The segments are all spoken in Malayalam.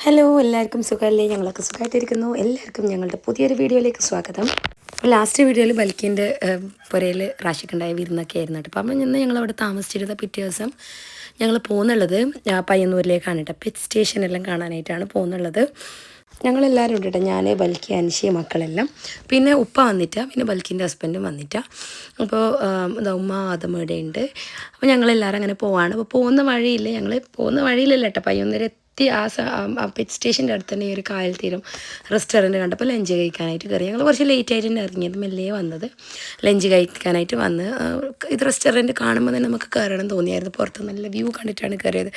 ഹലോ എല്ലാവർക്കും സുഖമല്ലേ? ഞങ്ങളൊക്കെ സുഖമായിട്ടിരിക്കുന്നു. എല്ലാവർക്കും ഞങ്ങളുടെ പുതിയൊരു വീഡിയോയിലേക്ക് സ്വാഗതം. ലാസ്റ്റ് വീഡിയോയിൽ ബൽക്കിൻ്റെ പുരയിൽ റാഷിക്കുണ്ടായ വിരുന്നൊക്കെ ആയിരുന്നു കേട്ടോ. അപ്പം ഇന്ന് ഞങ്ങളവിടെ താമസിച്ചിരുന്ന പിറ്റേ ദിവസം ഞങ്ങൾ പോകുന്നുള്ളത് പയ്യന്നൂരിലേക്കാണ് കേട്ടോ. പെറ്റ് സ്റ്റേഷനെല്ലാം കാണാനായിട്ടാണ് പോകുന്നുള്ളത്. ഞങ്ങളെല്ലാവരും ഉണ്ട് കേട്ടോ. ഞാൻ, ബൽക്കി, അൻഷി, മക്കളെല്ലാം. പിന്നെ ഉപ്പ വന്നിട്ടാ, പിന്നെ ബൽക്കിൻ്റെ ഹസ്ബൻഡും വന്നിട്ടാ. അപ്പോൾ ഉമ്മ ആദമയുടെ ഉണ്ട്. അപ്പോൾ ഞങ്ങളെല്ലാവരും അങ്ങനെ പോവാണ്. അപ്പോൾ പോകുന്ന വഴിയില്ല, ഞങ്ങൾ പോകുന്ന വഴിയിലല്ല കേട്ടോ, പയ്യന്നൂർ ആ പെറ്റ് സ്റ്റേഷൻ്റെ അടുത്ത് തന്നെ ഈ ഒരു കായൽ തീരം റെസ്റ്റോറൻറ്റ് കണ്ടപ്പോൾ ലഞ്ച് കഴിക്കാനായിട്ട് കയറി. ഞങ്ങൾ കുറച്ച് ലേറ്റ് ആയിട്ട് തന്നെ ഇറങ്ങിയത്, മെല്ലെ വന്നത്. ലഞ്ച് കഴിക്കാനായിട്ട് വന്ന് ഇത് റെസ്റ്റോറൻറ്റ് കാണുമ്പോൾ തന്നെ നമുക്ക് കയറണം തോന്നിയായിരുന്നു. പുറത്ത് നല്ല വ്യൂ കണ്ടിട്ടാണ് കയറിയത്.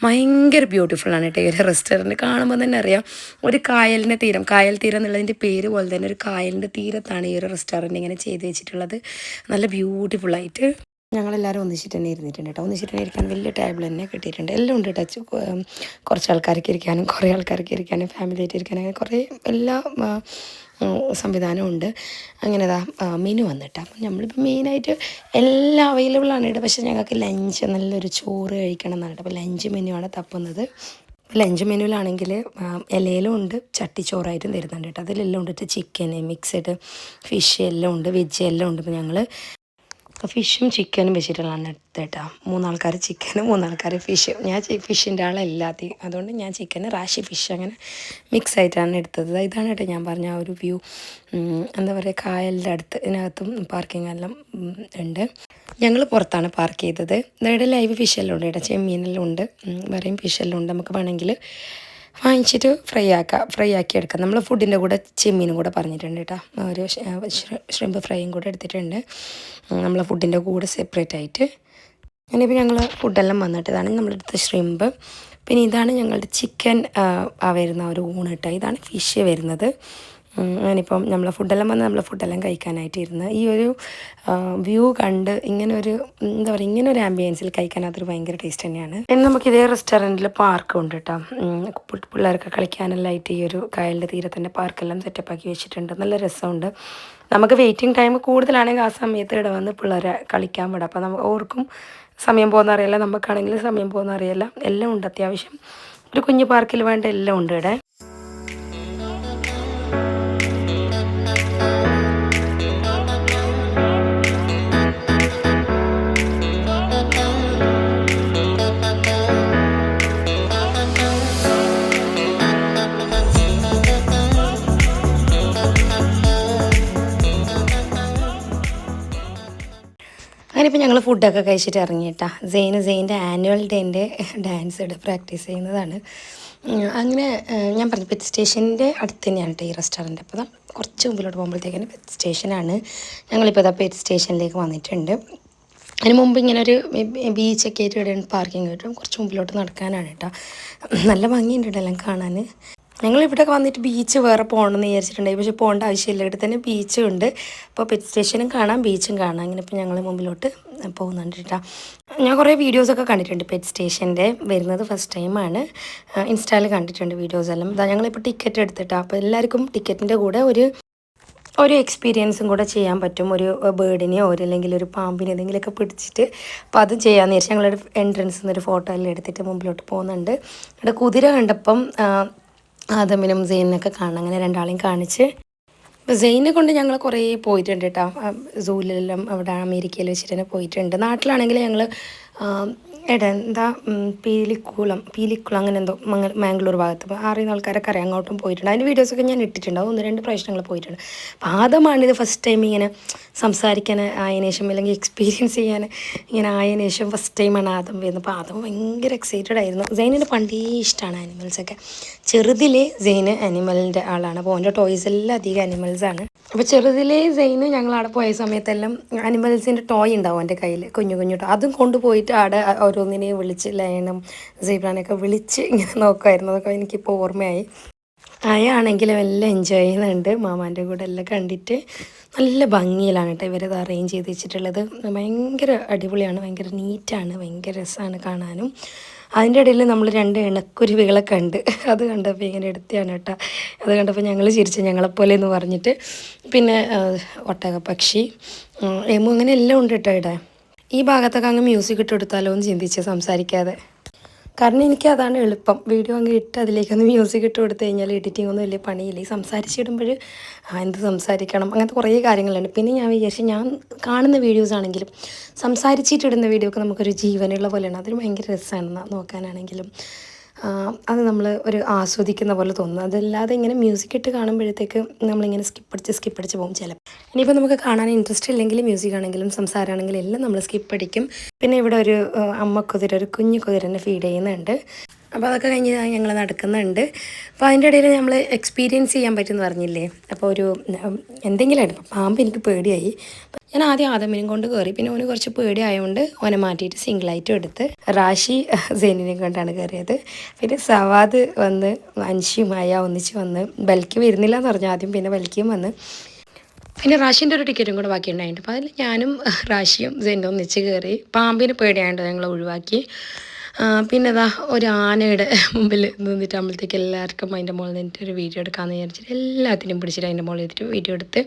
ഭയങ്കര ബ്യൂട്ടിഫുള്ളാണ് കേട്ടോ ഈ ഒരു റെസ്റ്റോറൻറ്റ്. കാണുമ്പോൾ തന്നെ അറിയാം ഒരു കായലിൻ്റെ തീരം, കായൽ തീരം എന്നുള്ളതിൻ്റെ പേര് പോലെ തന്നെ ഒരു കായലിൻ്റെ തീരത്താണ് ഈ ഒരു റെസ്റ്റോറൻറ്റ് ഇങ്ങനെ ചെയ്ത് വെച്ചിട്ടുള്ളത്. നല്ല ബ്യൂട്ടിഫുള്ളായിട്ട് ഞങ്ങളെല്ലാവരും ഒന്നിച്ചിട്ട് തന്നെ ഇരുന്നിട്ടുണ്ട് കേട്ടോ. ഒന്നിച്ചിട്ട് തന്നെ ഇരിക്കാൻ വലിയ ടേബിൾ തന്നെ കിട്ടിയിട്ടുണ്ട്. എല്ലാം ഉണ്ട് ടച്ച്. കുറച്ച് ആൾക്കാർക്ക് ഇരിക്കാനും കുറേ ആൾക്കാർക്ക് ഇരിക്കാനും ഫാമിലി ആയിട്ട് ഇരിക്കാനും അങ്ങനെ കുറേ എല്ലാ സംവിധാനവും ഉണ്ട്. അങ്ങനെ മെനു വന്നിട്ട് അപ്പം നമ്മളിപ്പോൾ മെയിനായിട്ട് എല്ലാം അവൈലബിൾ ആണ് കേട്ടോ. പക്ഷേ ഞങ്ങൾക്ക് ലഞ്ച് നല്ലൊരു ചോറ് കഴിക്കണം എന്നാണ് കേട്ടോ. അപ്പോൾ ലഞ്ച് മെനു ആണ് തപ്പുന്നത്. ലഞ്ച് മെനുവിലാണെങ്കിൽ ഇലയിലും ഉണ്ട്, ചട്ടിച്ചോറായിട്ടും തരുന്നുണ്ട് കേട്ടോ. അതിലെല്ലാം ഉണ്ട്. ചിക്കൻ, മിക്സഡ് ഫിഷ് എല്ലാം ഉണ്ട്, വെജ് എല്ലാം ഉണ്ട്. ഇപ്പോൾ ഞങ്ങൾ ഫിഷും ചിക്കനും വെച്ചിട്ടുള്ളതാണ് എടുത്തേട്ടാ. 3 ആൾക്കാർ ചിക്കനും 3 ആൾക്കാർ ഫിഷ്. ഞാൻ ഫിഷിൻ്റെ ആളല്ലാതെ, അതുകൊണ്ട് ഞാൻ ചിക്കന്, റാഷി ഫിഷ് അങ്ങനെ മിക്സ് ആയിട്ടാണ് എടുത്തത്. ഇതാണ് കേട്ടോ ഞാൻ പറഞ്ഞ ആ ഒരു വ്യൂ. എന്താ പറയുക, കായലിൻ്റെ അടുത്ത് ഇതിനകത്തും പാർക്കിംഗ് എല്ലാം ഉണ്ട്. ഞങ്ങൾ പുറത്താണ് പാർക്ക് ചെയ്തത്. ഇവിടെ ലൈവ് ഫിഷെല്ലാം ഉണ്ട് കേട്ടോ, ചെമ്മീനെല്ലാം ഉണ്ട്, വേറെയും ഫിഷെല്ലാം ഉണ്ട്. നമുക്ക് വേണമെങ്കിൽ വാങ്ങിച്ചിട്ട് ഫ്രൈ ആക്കി എടുക്കാം. നമ്മൾ ഫുഡിൻ്റെ കൂടെ ചെമ്മീനും കൂടെ പറഞ്ഞിട്ടുണ്ട് കേട്ടോ. ഒരു ഷ്രിമ്പ് ഫ്രൈയും കൂടെ എടുത്തിട്ടുണ്ട് നമ്മൾ ഫുഡിൻ്റെ കൂടെ സെപ്പറേറ്റ് ആയിട്ട്. അങ്ങനെയിപ്പോൾ ഞങ്ങൾ ഫുഡെല്ലാം വന്നിട്ട് ഇതാണ് നമ്മളെടുത്ത ഷ്രിമ്പ്. പിന്നെ ഇതാണ് ഞങ്ങളുടെ ചിക്കൻ വരുന്ന ഒരു ഊണ് കേട്ടോ. ഇതാണ് ഫിഷ് വരുന്നത്. അങ്ങനെയിപ്പം നമ്മളെ ഫുഡെല്ലാം വന്ന് നമ്മളെ ഫുഡെല്ലാം കഴിക്കാനായിട്ട് ഇരുന്ന് ഈ ഒരു വ്യൂ കണ്ട് ഇങ്ങനെ ഒരു എന്താ പറയുക, ഇങ്ങനെ ഒരു ആംബിയൻസിൽ കഴിക്കാൻ അതൊരു ഭയങ്കര ടേസ്റ്റ് തന്നെയാണ്. പിന്നെ നമുക്ക് ഇതേ റെസ്റ്റോറൻറ്റിൽ പാർക്കും ഉണ്ട് കേട്ടോ. പിള്ളേർക്ക് കളിക്കാനെല്ലാം ആയിട്ട് ഈ ഒരു കായലിൻ്റെ തീരത്തിൻ്റെ പാർക്കെല്ലാം സെറ്റപ്പാക്കി വെച്ചിട്ടുണ്ട്. നല്ല രസമുണ്ട്. നമുക്ക് വെയിറ്റിംഗ് ടൈം കൂടുതലാണെങ്കിൽ ആ സമയത്ത് ഇവിടെ വന്ന് പിള്ളേരെ കളിക്കാൻ വിടാം. അപ്പോൾ നമുക്ക് ഓർക്കും സമയം പോകുന്ന അറിയില്ല, നമുക്കാണെങ്കിലും സമയം പോകുന്ന അറിയില്ല. എല്ലാം ഉണ്ട്. അത്യാവശ്യം ഒരു കുഞ്ഞു പാർക്കിൽ വേണ്ട എല്ലാം ഉണ്ട് ഇവിടെ. അങ്ങനെ ഇപ്പോൾ ഞങ്ങൾ ഫുഡൊക്കെ കഴിച്ചിട്ട് ഇറങ്ങിയിട്ടാ. സെയിൻ്റെ ആനുവൽ ഡേൻ്റെ ഡാൻസ് ഇവിടെ പ്രാക്ടീസ് ചെയ്യുന്നതാണ്. അങ്ങനെ ഞാൻ പറഞ്ഞു പെറ്റ് സ്റ്റേഷൻ്റെ അടുത്ത് തന്നെയാണ് കേട്ടോ ഈ റെസ്റ്റോറൻറ്റ്. അപ്പോൾ കുറച്ച് മുമ്പിലോട്ട് പോകുമ്പോഴത്തേക്കാണ് പെറ്റ് സ്റ്റേഷനാണ്. ഞങ്ങളിപ്പോൾ പെറ്റ് സ്റ്റേഷനിലേക്ക് വന്നിട്ടുണ്ട്. അതിന് മുമ്പ് ഇങ്ങനെ ഒരു ബീച്ചൊക്കെ ആയിട്ട് ഇവിടെ പാർക്കിംഗ് കിട്ടും. കുറച്ച് മുമ്പിലോട്ട് നടക്കാനാണ് കേട്ടോ. നല്ല ഭംഗിയുണ്ട് കേട്ടോ എല്ലാം കാണാൻ. ഞങ്ങളിവിടെയൊക്കെ വന്നിട്ട് ബീച്ച് വേറെ പോകണമെന്ന് വിചാരിച്ചിട്ടുണ്ടായി, പക്ഷേ പോകേണ്ട ആവശ്യമില്ല. ഇവിടെ തന്നെ ബീച്ചും ഉണ്ട്. അപ്പോൾ പെറ്റ് സ്റ്റേഷനും കാണാം, ബീച്ചും കാണാം. അങ്ങനെ ഇപ്പോൾ ഞങ്ങൾ മുമ്പിലോട്ട് പോകുന്നുണ്ട് കേട്ടോ. ഞാൻ കുറേ വീഡിയോസൊക്കെ കണ്ടിട്ടുണ്ട് പെറ്റ് സ്റ്റേഷൻ്റെ. വരുന്നത് ഫസ്റ്റ് ടൈമാണ്. ഇൻസ്റ്റയിൽ കണ്ടിട്ടുണ്ട് വീഡിയോസെല്ലാം. ഞങ്ങളിപ്പോൾ ടിക്കറ്റ് എടുത്തിട്ടാണ്. അപ്പോൾ എല്ലാവർക്കും ടിക്കറ്റിൻ്റെ കൂടെ ഒരു എക്സ്പീരിയൻസും കൂടെ ചെയ്യാൻ പറ്റും. ഒരു ബേർഡിനെയോ അല്ലെങ്കിൽ ഒരു പാമ്പിനെ എന്തെങ്കിലുമൊക്കെ പിടിച്ചിട്ട് അപ്പോൾ അത് ചെയ്യാമെന്ന് വിചാരിച്ചു ഞങ്ങളൊരു എൻട്രൻസിൽ നിന്നൊരു ഫോട്ടോ എല്ലാം എടുത്തിട്ട് മുമ്പിലോട്ട് പോകുന്നുണ്ട്. ഇവിടെ കുതിര കണ്ടപ്പം ആദമിനും സെയിനൊക്കെ കാണാം. അങ്ങനെ രണ്ടാളെയും കാണിച്ച് സെയിനെ കൊണ്ട് ഞങ്ങൾ കുറേ പോയിട്ടുണ്ട് കേട്ടോ. സൂവിലെല്ലാം അവിടെ അമേരിക്കയിൽ വെച്ചിട്ട് തന്നെ പോയിട്ടുണ്ട്. നാട്ടിലാണെങ്കിൽ ഞങ്ങൾ പീലിക്കുളം അങ്ങനെ എന്തോ മാംഗ്ലൂർ ഭാഗത്ത് അറിയുന്ന ആൾക്കാരൊക്കെ അറിയാം, അങ്ങോട്ടും പോയിട്ടുണ്ട്. അതിൻ്റെ വീഡിയോസൊക്കെ ഞാൻ ഇട്ടിട്ടുണ്ട്. 1-2 പ്രാവശ്യം ഞങ്ങൾ പോയിട്ടുണ്ട്. അപ്പോൾ ആദ്യമാണിത് ഫസ്റ്റ് ടൈം ഇങ്ങനെ സംസാരിക്കാൻ ആയതിനു ശേഷം അല്ലെങ്കിൽ എക്സ്പീരിയൻസ് ചെയ്യാൻ ഇങ്ങനെ ആയതിനു ശേഷം ഫസ്റ്റ് ടൈമാണ് ആദം വരുന്നത്. അപ്പോൾ ആദം ഭയങ്കര എക്സൈറ്റഡ് ആയിരുന്നു. സെയിനിന് പണ്ടേ ഇഷ്ടമാണ് ആനിമൽസൊക്കെ. ചെറുതിലെ സെയിന് ആനിമലിൻ്റെ ആളാണ്. അപ്പോൾ അവൻ്റെ ടോയ്സ് എല്ലാം അധികം ആനിമൽസാണ്. അപ്പോൾ ചെറുതിലെ സെയിന് ഞങ്ങൾ അവിടെ പോയ സമയത്തെല്ലാം ആനിമൽസിൻ്റെ ടോയ് ഉണ്ടാവും എൻ്റെ കയ്യിൽ, കുഞ്ഞു അതും കൊണ്ടുപോയിട്ട് അവിടെ ഓരോന്നിനെയും വിളിച്ച് ലയനും സീബ്രാനെയൊക്കെ വിളിച്ച് ഇങ്ങനെ നോക്കുമായിരുന്നു. അതൊക്കെ എനിക്കിപ്പോൾ ഓർമ്മയായി. ആയാണെങ്കിലും എല്ലാം എൻജോയ് ചെയ്യുന്നുണ്ട്. മാമാൻ്റെ കൂടെ എല്ലാം കണ്ടിട്ട് നല്ല ഭംഗിയിലാണ് കേട്ടോ ഇവരത് അറേഞ്ച് ചെയ്ത് വെച്ചിട്ടുള്ളത്. ഭയങ്കര അടിപൊളിയാണ്, ഭയങ്കര നീറ്റാണ്, ഭയങ്കര രസമാണ് കാണാനും. അതിൻ്റെ ഇടയിൽ നമ്മൾ 2 ഇണക്കുരുവികളെ കണ്ട്, അത് കണ്ടപ്പോൾ ഇങ്ങനെ എടുത്തതാണ് കേട്ടോ. അത് കണ്ടപ്പോൾ ഞങ്ങൾ ചിരിച്ചു, ഞങ്ങളെപ്പോലെ എന്ന് പറഞ്ഞിട്ട്. പിന്നെ ഒട്ടകപ്പക്ഷി, എമു, അങ്ങനെ എല്ലാം ഉണ്ട് കേട്ടോ ഇവിടെ. ഈ ഭാഗത്തൊക്കെ അങ്ങ് മ്യൂസിക് ഇട്ട് കൊടുത്താലോ എന്ന് ചിന്തിച്ച് സംസാരിക്കാതെ. കാരണം എനിക്ക് അതാണ് എളുപ്പം. വീഡിയോ അങ്ങ് ഇട്ട് അതിലേക്കൊന്ന് മ്യൂസിക് ഇട്ട് കൊടുത്തു കഴിഞ്ഞാൽ എഡിറ്റിംഗ് ഒന്നും വലിയ പണിയില്ല. ഈ സംസാരിച്ചിടുമ്പോൾ എന്ത് സംസാരിക്കണം അങ്ങനത്തെ കുറേ കാര്യങ്ങളുണ്ട്. പിന്നെ ഞാൻ വിചാരിച്ചു ഞാൻ കാണുന്ന വീഡിയോസ് ആണെങ്കിലും സംസാരിച്ചിട്ടിടുന്ന വീഡിയോ ഒക്കെ നമുക്കൊരു ജീവനുള്ള പോലെയാണ്. അതൊരു ഭയങ്കര രസമാണ് നോക്കാനാണെങ്കിലും. അത് നമ്മൾ ഒരു ആസ്വദിക്കുന്ന പോലെ തോന്നുന്നു. അതല്ലാതെ ഇങ്ങനെ മ്യൂസിക് ഇട്ട് കാണുമ്പോഴത്തേക്ക് നമ്മളിങ്ങനെ സ്കിപ്പടിച്ച് പോകും ചിലപ്പോൾ. ഇനിയിപ്പോൾ നമുക്ക് കാണാൻ ഇൻട്രസ്റ്റ് ഇല്ലെങ്കിൽ മ്യൂസിക് ആണെങ്കിലും സംസാരമാണെങ്കിലും എല്ലാം നമ്മൾ സ്കിപ്പടിക്കും. പിന്നെ ഇവിടെ ഒരു അമ്മക്കുതിര, ഒരു കുഞ്ഞു കുതിരനെ ഫീഡ് ചെയ്യുന്നുണ്ട്. അപ്പോൾ അതൊക്കെ കഴിഞ്ഞ് ഞങ്ങൾ നടക്കുന്നുണ്ട്. അപ്പോൾ അതിൻ്റെ ഇടയിൽ നമ്മൾ എക്സ്പീരിയൻസ് ചെയ്യാൻ പറ്റുമെന്ന് പറഞ്ഞില്ലേ. അപ്പോൾ ഒരു എന്തെങ്കിലും ആയിട്ട് പാമ്പ് എനിക്ക് പേടിയായി. ഞാൻ ആദ്യം ആദമിനും കൊണ്ട് കയറി. പിന്നെ ഓന് കുറച്ച് പേടിയായതുകൊണ്ട് ഓനെ മാറ്റിയിട്ട് സിംഗിളായിട്ടും എടുത്ത്. റാഷി സെനിനെ കൊണ്ടാണ് കയറിയത്. പിന്നെ സവാദ് വന്ന് അൻഷിയുമായ ഒന്നിച്ച് വന്ന്. ബൽക്ക് വരുന്നില്ല എന്ന് പറഞ്ഞു ആദ്യം. പിന്നെ ബൽക്കിയും വന്ന്. പിന്നെ റാഷിൻ്റെ ഒരു ടിക്കറ്റും കൂടെ ബാക്കി ഉണ്ടായിട്ടുണ്ട്. അപ്പോൾ അതിൽ ഞാനും റാഷിയും സെനും ഒന്നിച്ച് കയറി. പാമ്പിന് പേടിയായതുകൊണ്ട് ഞങ്ങൾ ഒഴിവാക്കി. പിന്നെ അതാ ഒരു ആനയുടെ മുമ്പിൽ നിന്നിട്ടാകുമ്പോഴത്തേക്ക് എല്ലാവർക്കും അതിൻ്റെ മുകളിൽ നിന്നിട്ട് ഒരു വീഡിയോ എടുക്കാമെന്ന് വിചാരിച്ചിട്ട് എല്ലാത്തിനും പിടിച്ചിട്ട് അതിൻ്റെ മുകളിൽ നിന്നിട്ട് വീഡിയോ എടുത്ത്.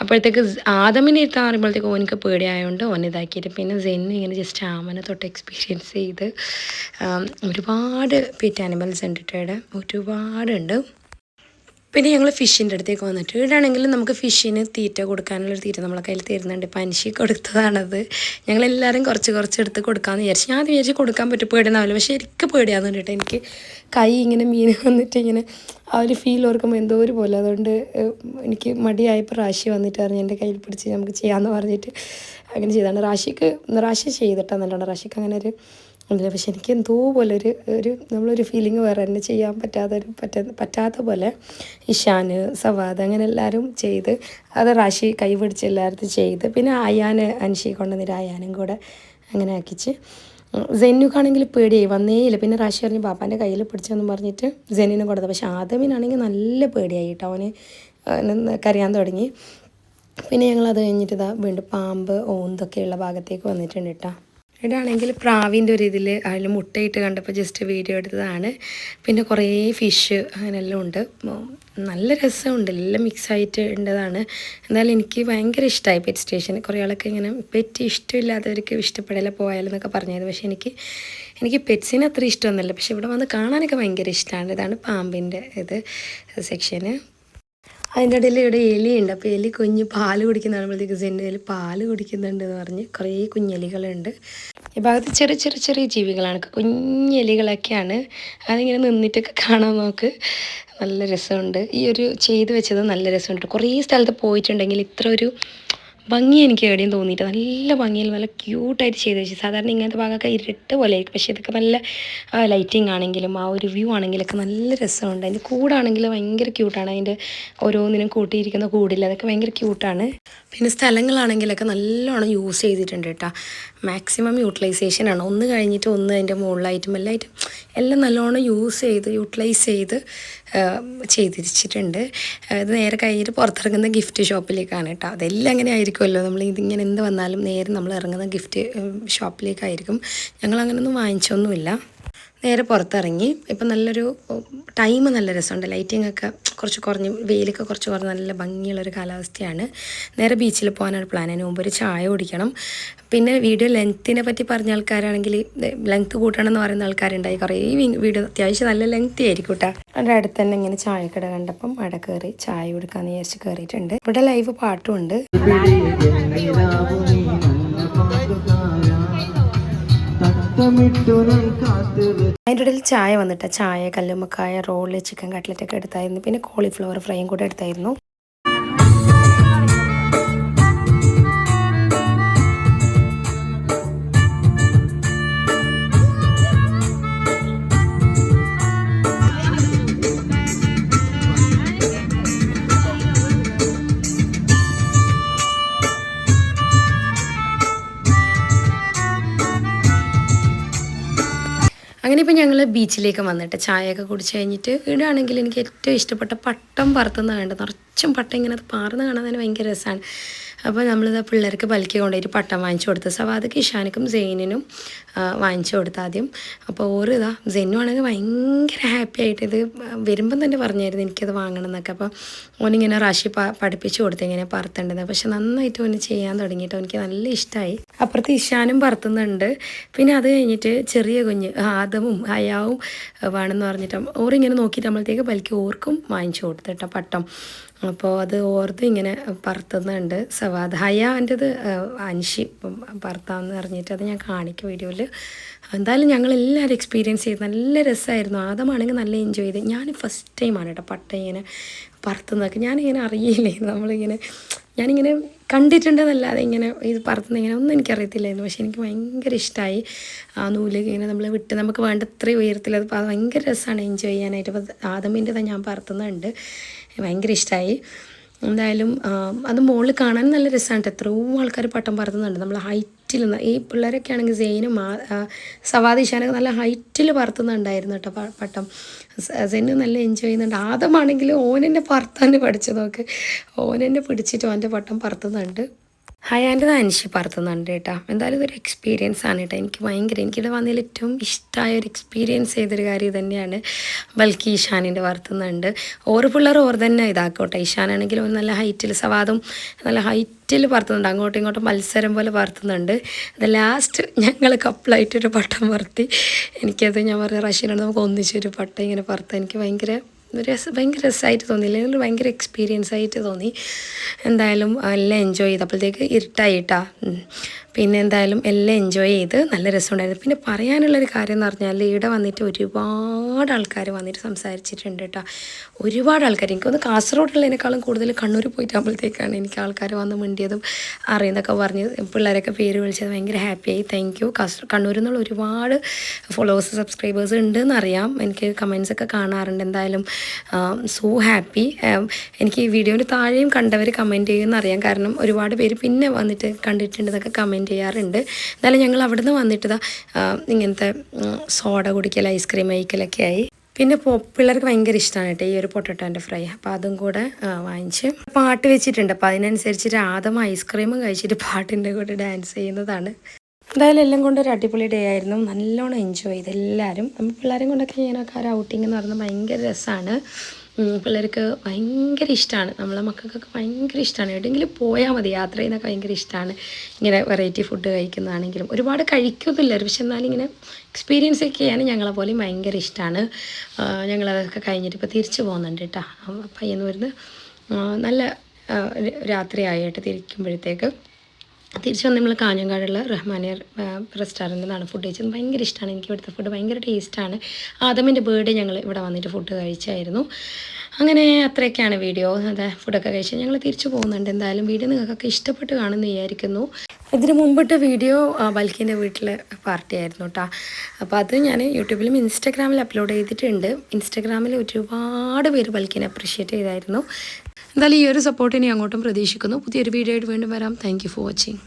അപ്പോഴത്തേക്ക് ആദമിനെ ഇരുത്താൻ പറയുമ്പോഴത്തേക്ക് ഓനക്ക് പേടിയായതുകൊണ്ട് ഓൻ ഇതാക്കിയിട്ട് പിന്നെ സെന്നു ഇങ്ങനെ ജസ്റ്റ് ആമനെ തൊട്ട് എക്സ്പീരിയൻസ് ചെയ്ത്. ഒരുപാട് പെറ്റ് ആനിമൽസ് ഉണ്ട് ഇവിടെ, ഒരുപാടുണ്ട്. പിന്നെ ഞങ്ങൾ ഫിഷിൻ്റെ അടുത്തേക്ക് വന്നിട്ട് ഇവിടെയാണെങ്കിലും നമുക്ക് ഫിഷിന് തീറ്റ കൊടുക്കാനുള്ളൊരു തീറ്റ നമ്മളെ കയ്യിൽ തരുന്നുണ്ട്. പനിഷി കൊടുത്തതാണത്. ഞങ്ങളെല്ലാവരും കുറച്ച് എടുത്ത് കൊടുക്കാമെന്ന് വിചാരിച്ചു. ഞാൻ അത് വിചാരിച്ച് കൊടുക്കാൻ പറ്റും, പേടിയുണ്ടാവില്ല. പക്ഷേ എനിക്ക് പേടിയാകുന്നുണ്ട് കേട്ടോ. എനിക്ക് കൈ ഇങ്ങനെ മീൻ വന്നിട്ട് ഇങ്ങനെ ആ ഒരു ഫീൽ ഓർക്കുമ്പോൾ എന്തോ ഒരു പോലെ. അതുകൊണ്ട് എനിക്ക് മടിയായപ്പോൾ റാശി വന്നിട്ട് പറഞ്ഞ് എൻ്റെ കയ്യിൽ പിടിച്ച് നമുക്ക് ചെയ്യാമെന്ന് പറഞ്ഞിട്ട് അങ്ങനെ ചെയ്താണ്. റാശി ചെയ്തിട്ടാണ് നല്ലോണം. റാഷിക്ക് അങ്ങനെ ഒരു ഉണ്ടല്ലോ. പക്ഷെ എനിക്ക് എന്തോ പോലെ ഒരു നമ്മളൊരു ഫീലിംഗ് വേറെ തന്നെ ചെയ്യാൻ പറ്റാത്ത പോലെ. ഇഷാന്, സവാദ് അങ്ങനെ എല്ലാവരും ചെയ്ത് അത് റാഷി കൈ പിടിച്ച് എല്ലായിടത്തും ചെയ്ത്. പിന്നെ അൻഷി കൊണ്ടുവന്നിട്ട് ആയാനും കൂടെ അങ്ങനെ ആക്കിച്ച്. സെന്നുക്കാണെങ്കിൽ പേടിയായി വന്നേയില്ല. പിന്നെ റാഷി പറഞ്ഞ് പാപ്പാൻ്റെ കയ്യിൽ പിടിച്ചെന്ന് പറഞ്ഞിട്ട് സെന്നിനെ കൊടുത്തത്. പക്ഷെ ആദമിനാണെങ്കിൽ നല്ല പേടിയായി കേട്ടോ. അവന് കരയാൻ തുടങ്ങി. പിന്നെ ഞങ്ങളത് കഴിഞ്ഞിട്ട് ഇതാ വീണ്ടും പാമ്പ് ഓന്തൊക്കെയുള്ള ഭാഗത്തേക്ക് വന്നിട്ടുണ്ട് കേട്ടോ. ഇവിടെയാണെങ്കിൽ പ്രാവിൻ്റെ ഒരു ഇതിൽ അതിൽ മുട്ടയിട്ട് കണ്ടപ്പോൾ ജസ്റ്റ് വീഡിയോ എടുത്തതാണ്. പിന്നെ കുറേ ഫിഷ് അങ്ങനെയെല്ലാം ഉണ്ട്. നല്ല രസമുണ്ട്, എല്ലാം മിക്സായിട്ട് ഉണ്ടതാണ്. എന്തായാലും എനിക്ക് ഭയങ്കര ഇഷ്ടമായി പെറ്റ് സ്റ്റേഷൻ. കുറേ ആളൊക്കെ ഇങ്ങനെ പെറ്റ് ഇഷ്ടമില്ലാത്തവർക്ക് ഇഷ്ടപ്പെടില്ല പോയാലെന്നൊക്കെ പറഞ്ഞായിരുന്നു. പക്ഷേ എനിക്ക് പെറ്റ്സിന് അത്ര ഇഷ്ടമൊന്നുമില്ല. പക്ഷേ ഇവിടെ വന്ന് കാണാനൊക്കെ ഭയങ്കര ഇഷ്ടമാണ്. ഇതാണ് പാമ്പിൻ്റെ സെക്ഷന്. അതിൻ്റെ ഇടയിൽ ഇവിടെ എലിയുണ്ട്. അപ്പോൾ എലി കുഞ്ഞ് പാല് കുടിക്കുന്നതാകുമ്പോഴത്തേക്ക് സെൻ്റെ കയ്യിൽ പാല് കുടിക്കുന്നുണ്ട് എന്ന് പറഞ്ഞ് കുറേ കുഞ്ഞെലികളുണ്ട്. ഈ ഭാഗത്ത് ചെറിയ ജീവികളാണ്, കുഞ്ഞെലികളൊക്കെയാണ്. അതിങ്ങനെ നിന്നിട്ടൊക്കെ കാണാൻ നോക്ക്, നല്ല രസമുണ്ട്. ഈ ഒരു ചെയ്ത് വെച്ചത് നല്ല രസമുണ്ട്. കുറേ സ്ഥലത്ത് പോയിട്ടുണ്ടെങ്കിൽ ഇത്ര ഒരു ഭംഗി എനിക്ക് എവിടെയും തോന്നിയിട്ട് നല്ല ഭംഗിയിൽ നല്ല ക്യൂട്ടായിട്ട് ചെയ്ത് വെച്ചു. സാധാരണ ഇങ്ങനത്തെ ഭാഗമൊക്കെ ഇരുട്ട് പോലെ ആയിരിക്കും. പക്ഷേ ഇതൊക്കെ നല്ല ലൈറ്റിംഗ് ആണെങ്കിലും ആ ഒരു വ്യൂ ആണെങ്കിലൊക്കെ നല്ല രസമുണ്ട്. അതിൻ്റെ കൂടാണെങ്കിൽ ഭയങ്കര ക്യൂട്ടാണ്. അതിൻ്റെ ഓരോന്നിനും കൂട്ടിയിരിക്കുന്ന കൂടില്ല, അതൊക്കെ ഭയങ്കര ക്യൂട്ടാണ്. പിന്നെ സ്ഥലങ്ങളാണെങ്കിലൊക്കെ നല്ലോണം യൂസ് ചെയ്തിട്ടുണ്ട് കേട്ടോ. മാക്സിമം യൂട്ടിലൈസേഷനാണ്. ഒന്ന് കഴിഞ്ഞിട്ട് ഒന്ന് അതിൻ്റെ മുകളിലായിട്ടും എല്ലാം നല്ലോണം യൂട്ടിലൈസ് ചെയ്ത് ചെയ്തിരിച്ചിട്ടുണ്ട്. ഇത് നേരെ കഴിഞ്ഞിട്ട് പുറത്തിറങ്ങുന്ന ഗിഫ്റ്റ് ഷോപ്പിലേക്കാണ് കേട്ടോ. അതെല്ലാം അങ്ങനെ ആയിരിക്കുമല്ലോ, നമ്മൾ ഇതിങ്ങനെ എന്ത് വന്നാലും നേരെ നമ്മൾ ഇറങ്ങുന്ന ഗിഫ്റ്റ് ഷോപ്പിലേക്കായിരിക്കും. ഞങ്ങളങ്ങനെയൊന്നും വാങ്ങിച്ചൊന്നുമില്ല. നേരെ പുറത്തിറങ്ങി. ഇപ്പം നല്ലൊരു ടൈം നല്ല രസമുണ്ട്. ലൈറ്റിംഗ് ഒക്കെ കുറച്ച് കുറഞ്ഞ്, വെയിലൊക്കെ കുറച്ച് കുറഞ്ഞ് നല്ല ഭംഗിയുള്ളൊരു കാലാവസ്ഥയാണ്. നേരെ ബീച്ചിൽ പോകാനാണ് പ്ലാൻ. അതിന് മുമ്പ് ഒരു ചായ കുടിക്കണം. പിന്നെ വീഡിയോ ലെങ്ത്തിനെ പറ്റി പറഞ്ഞ ആൾക്കാരാണെങ്കിൽ ലെങ്ത്ത് കൂട്ടണം എന്ന് പറയുന്ന ആൾക്കാരുണ്ടായി. കുറേ വീഡിയോ അത്യാവശ്യം നല്ല ലെങ്ത്തി ആയിരിക്കും കേട്ടോ. അതിൻ്റെ അടുത്ത് തന്നെ ഇങ്ങനെ ചായക്കട കണ്ടപ്പം അവിടെ കയറി ചായ കൊടുക്കാമെന്ന് വിചാരിച്ച് കയറിയിട്ടുണ്ട്. ഇവിടെ ലൈവ് പാട്ടും ഉണ്ട്. അതിൻ്റെ ഇടയിൽ ചായ വന്നിട്ട് ചായ, കല്ലുമ്മക്കായ, റോള്, ചിക്കൻ കട്ട്ലറ്റ് ഒക്കെ എടുത്തായിരുന്നു. പിന്നെ കോളിഫ്ലവർ ഫ്രൈയും കൂടെ എടുത്തായിരുന്നു. അങ്ങനെ ഇപ്പോൾ ഞങ്ങൾ ബീച്ചിലേക്ക് വന്നിട്ട് ചായയൊക്കെ കുടിച്ച് കഴിഞ്ഞിട്ട് ഇവിടെയാണെങ്കിൽ എനിക്ക് ഏറ്റവും ഇഷ്ടപ്പെട്ട പട്ടം പറത്തുന്ന കണ്ടത്. നിറച്ചും പട്ടം ഇങ്ങനെ പാർന്ന് കാണാൻ തന്നെ ഭയങ്കര രസമാണ്. അപ്പോൾ നമ്മളിത് പിള്ളേർക്ക് ബൽക്കി കൊണ്ടുപോയിട്ട് പട്ടം വാങ്ങിച്ചു കൊടുത്ത്. സവാദക്ക് ഇഷാനിക്കും സെയിനിനും വാങ്ങിച്ചു കൊടുത്ത് ആദ്യം. അപ്പോൾ ഓരോ സെന്നു ആണെങ്കിൽ ഭയങ്കര ഹാപ്പി ആയിട്ട് ഇത് വരുമ്പം തന്നെ പറഞ്ഞായിരുന്നു എനിക്കത് വാങ്ങണം എന്നൊക്കെ. അപ്പോൾ ഓനിങ്ങനെ റാഷി പഠിപ്പിച്ച് കൊടുത്തു ഇങ്ങനെ പറത്തേണ്ടത്. പക്ഷെ നന്നായിട്ട് ഓന് ചെയ്യാൻ തുടങ്ങിയിട്ട് എനിക്ക് നല്ല ഇഷ്ടമായി. അപ്പുറത്ത് ഇഷാനും പറത്തുന്നുണ്ട്. പിന്നെ അത് കഴിഞ്ഞിട്ട് ചെറിയ കുഞ്ഞ് ആദമും ഹയാവും വേണമെന്ന് പറഞ്ഞിട്ട് ഓരിങ്ങനെ നോക്കിയിട്ട് നമ്മളത്തേക്ക് ബൽക്കി ഓർക്കും വാങ്ങിച്ചു കൊടുത്തിട്ടോ പട്ടം. അപ്പോൾ അത് ഓർത്ത് ഇങ്ങനെ പറത്തുന്നുണ്ട് സവാദ്. ഹയാൻ്റെത് അൻഷി പറത്താമെന്ന് പറഞ്ഞിട്ട് അത് ഞാൻ കാണിക്കും വീഡിയോയിൽ. എന്തായാലും ഞങ്ങളെല്ലാവരും എക്സ്പീരിയൻസ് ചെയ്ത് നല്ല രസമായിരുന്നു. ആദമാണെങ്കിൽ നല്ല എൻജോയ് ചെയ്ത്. ഞാൻ ഫസ്റ്റ് ടൈമാണ് കേട്ടോ പട്ട ഇങ്ങനെ പറത്തുന്നതൊക്കെ. ഞാനിങ്ങനെ അറിയില്ലേ, ഞാനിങ്ങനെ കണ്ടിട്ടുണ്ടെന്നല്ലാതെ ഇങ്ങനെ ഇത് പറത്തുന്ന ഇങ്ങനെ ഒന്നും എനിക്കറിയത്തില്ലായിരുന്നു. പക്ഷേ എനിക്ക് ഭയങ്കര ഇഷ്ടമായി. ആ നൂല് ഇങ്ങനെ നമ്മൾ വിട്ട് നമുക്ക് വേണ്ടത്ര ഉയരത്തിൽ അത് ഭയങ്കര രസമാണ് എൻജോയ് ചെയ്യാനായിട്ട്. അപ്പോൾ ആദമിൻ്റെതാണ് ഞാൻ പറത്തുന്നുണ്ട്. ഭയങ്കര ഇഷ്ടമായി. എന്തായാലും അത് മുകളിൽ കാണാൻ നല്ല രസമാണ്. എത്രയോ ആൾക്കാർ പട്ടം പറത്തുന്നുണ്ട്. നമ്മൾ ഹൈറ്റിൽ ഈ പിള്ളേരൊക്കെ ആണെങ്കിൽ സെയിനും സവാദ് ഇഷാനൊക്കെ നല്ല ഹൈറ്റിൽ പറത്തുന്നുണ്ടായിരുന്നു കേട്ടോ പട്ടം. സെന്നു നല്ല എൻജോയ് ചെയ്യുന്നുണ്ട്. ആദമാണെങ്കിൽ ഓനെന്നെ പറത്താൻ പഠിച്ചു നോക്ക്. ഓനെന്നെ പിടിച്ചിട്ട് ഓൻ്റെ പട്ടം പറത്തുന്നുണ്ട്. ഹയാൻ്റെ അൻഷി പറത്തുന്നുണ്ട് കേട്ടോ. എന്തായാലും ഇതൊരു എക്സ്പീരിയൻസ് ആണ് കേട്ടോ. എനിക്കിവിടെ വന്നതിൽ ഏറ്റവും ഇഷ്ടമായ ഒരു എക്സ്പീരിയൻസ് ചെയ്തൊരു കാര്യം തന്നെയാണ്. ബൽക്കി ഇഷാനിൻ്റെ പറത്തുന്നുണ്ട്. ഓരോ പിള്ളേർ തന്നെ ഇതാക്കോട്ടെ. ഇഷാനാണെങ്കിൽ നല്ല ഹൈറ്റിൽ സവാദും നല്ല ഹൈറ്റിൽ പറത്തുന്നുണ്ട്. അങ്ങോട്ടും ഇങ്ങോട്ടും മത്സരം പോലെ പറത്തുന്നുണ്ട്. അത് ലാസ്റ്റ് ഞങ്ങൾ കപ്പിളായിട്ടൊരു പട്ടം പറത്തി. എനിക്കത് ഞാൻ പറഞ്ഞ റഷ്യനോട് നമുക്ക് ഒന്നിച്ചൊരു പട്ടം ഇങ്ങനെ പറത്താൻ എനിക്ക് ഭയങ്കര രസമായിട്ട് തോന്നിയില്ല, ഭയങ്കര എക്സ്പീരിയൻസ് ആയിട്ട് തോന്നി. എന്തായാലും എല്ലാം എൻജോയ് ചെയ്ത് അപ്പോഴത്തേക്ക് ഇരുട്ടായിട്ടാ. പിന്നെ എന്തായാലും എല്ലാം എൻജോയ് ചെയ്ത് നല്ല രസമുണ്ടായിരുന്നു. പിന്നെ പറയാനുള്ളൊരു കാര്യം എന്ന് പറഞ്ഞാൽ ഇവിടെ വന്നിട്ട് ഒരുപാട് ആൾക്കാർ വന്നിട്ട് സംസാരിച്ചിട്ടുണ്ട് കേട്ടോ. ഒരുപാട് ആൾക്കാർ. എനിക്കൊന്ന് കാസർഗോഡുള്ളതിനേക്കാളും കൂടുതൽ കണ്ണൂർ പോയിട്ടാകുമ്പോഴത്തേക്കാണ് എനിക്ക് ആൾക്കാർ വന്ന് മിണ്ടിയതും അറിയുന്നതൊക്കെ പറഞ്ഞ് പിള്ളേരൊക്കെ പേര് വിളിച്ചത് ഭയങ്കര ഹാപ്പിയായി. Thank you. കണ്ണൂരിൽ നിന്നുള്ള ഒരുപാട് ഫോളോവേഴ്സ് സബ്സ്ക്രൈബേഴ്സ് ഉണ്ടെന്നറിയാം. എനിക്ക് കമൻസൊക്കെ കാണാറുണ്ട്. എന്തായാലും സോ ഹാപ്പി. എനിക്ക് ഈ വീഡിയോൻ്റെ താഴെയും കണ്ടവർ കമൻറ്റ് ചെയ്യുമെന്നറിയാം. കാരണം ഒരുപാട് പേര് പിന്നെ വന്നിട്ട് കണ്ടിട്ടുണ്ടെന്നൊക്കെ കമൻറ്റ് ചെയ്യാറുണ്ട്. എന്തായാലും ഞങ്ങൾ അവിടെ നിന്ന് വന്നിട്ട് ഇങ്ങനത്തെ സോഡ കുടിക്കൽ ഐസ്ക്രീം കഴിക്കലൊക്കെ ആയി. പിന്നെ പിള്ളേർക്ക് ഭയങ്കര ഇഷ്ടമാണ് കേട്ടോ ഈ ഒരു പൊട്ടറ്റോൻ്റെ ഫ്രൈ. അപ്പോൾ അതും കൂടെ വാങ്ങിച്ച് പാട്ട് വെച്ചിട്ടുണ്ട്. അപ്പോൾ അതിനനുസരിച്ചിട്ട് ആദം ഐസ്ക്രീമും കഴിച്ചിട്ട് പാട്ടിൻ്റെ കൂടെ ഡാൻസ് ചെയ്യുന്നതാണ്. എന്തായാലും എല്ലാം കൊണ്ട് ഒരു അടിപൊളി ഡേ ആയിരുന്നു. നല്ലോണം എൻജോയ് ചെയ്ത് എല്ലാവരും. നമ്മൾ പിള്ളേരെയും കൊണ്ടൊക്കെ ഇങ്ങനെയൊക്കെ ഒരു ഔട്ടിംഗ് എന്ന് പറയുന്നത് ഭയങ്കര രസമാണ്. പിള്ളേർക്ക് ഭയങ്കര ഇഷ്ടമാണ്. നമ്മളെ മക്കൾക്കൊക്കെ ഭയങ്കര ഇഷ്ടമാണ്. എവിടെയെങ്കിലും പോയാൽ മതി, യാത്ര ചെയ്യുന്നതൊക്കെ ഭയങ്കര ഇഷ്ടമാണ്. ഇങ്ങനെ വെറൈറ്റി ഫുഡ് കഴിക്കുന്നതാണെങ്കിലും ഒരുപാട് കഴിക്കൊന്നുമില്ല, പക്ഷെ എന്നാലും ഇങ്ങനെ എക്സ്പീരിയൻസ് ഒക്കെ ചെയ്യാൻ ഞങ്ങളെ പോലെയും ഭയങ്കര ഇഷ്ടമാണ്. ഞങ്ങളതൊക്കെ കഴിഞ്ഞിട്ട് ഇപ്പോൾ തിരിച്ചു പോകുന്നുണ്ട് കേട്ടോ. പയ്യന്നൂരിന്ന് നല്ല രാത്രിയായിട്ട് തിരിക്കുമ്പോഴത്തേക്ക് തിരിച്ച് വന്ന് നമ്മൾ കാഞ്ഞങ്ങാടുള്ള റഹ്മാനിയർ റെസ്റ്റോറൻറ്റിൽ നിന്നാണ് ഫുഡ് കഴിച്ചത്. ഭയങ്കര ഇഷ്ടമാണ് എനിക്ക് ഇവിടുത്തെ ഫുഡ്, ഭയങ്കര ടേസ്റ്റാണ്. ആദമിൻ്റെ ബർത്ത്ഡേ ഞങ്ങൾ ഇവിടെ വന്നിട്ട് ഫുഡ് കഴിച്ചായിരുന്നു. അങ്ങനെ അത്രയൊക്കെയാണ് വീഡിയോ. ഫുഡൊക്കെ കഴിച്ച് ഞങ്ങൾ തിരിച്ചു പോകുന്നുണ്ട്. എന്തായാലും വീഡിയോ നിങ്ങൾക്കൊക്കെ ഇഷ്ടപ്പെട്ട് കാണുമെന്ന് വിചാരിക്കുന്നു. ഇതിന് മുമ്പിട്ട് വീഡിയോ ബൽക്കിൻ്റെ വീട്ടിലെ പാർട്ടി ആയിരുന്നു കേട്ടോ. അപ്പോൾ അത് ഞാൻ യൂട്യൂബിലും ഇൻസ്റ്റാഗ്രാമിൽ അപ്ലോഡ് ചെയ്തിട്ടുണ്ട്. ഇൻസ്റ്റാഗ്രാമിൽ ഒരുപാട് പേര് ബൽക്കിനെ അപ്രീഷിയേറ്റ് ചെയ്തായിരുന്നു. എന്തായാലും ഈ ഒരു സപ്പോർട്ട് ഇനി അങ്ങോട്ടും പ്രതീക്ഷിക്കുന്നു. പുതിയൊരു വീഡിയോ ആയിട്ട് വീണ്ടും വരാം. Thank you for watching.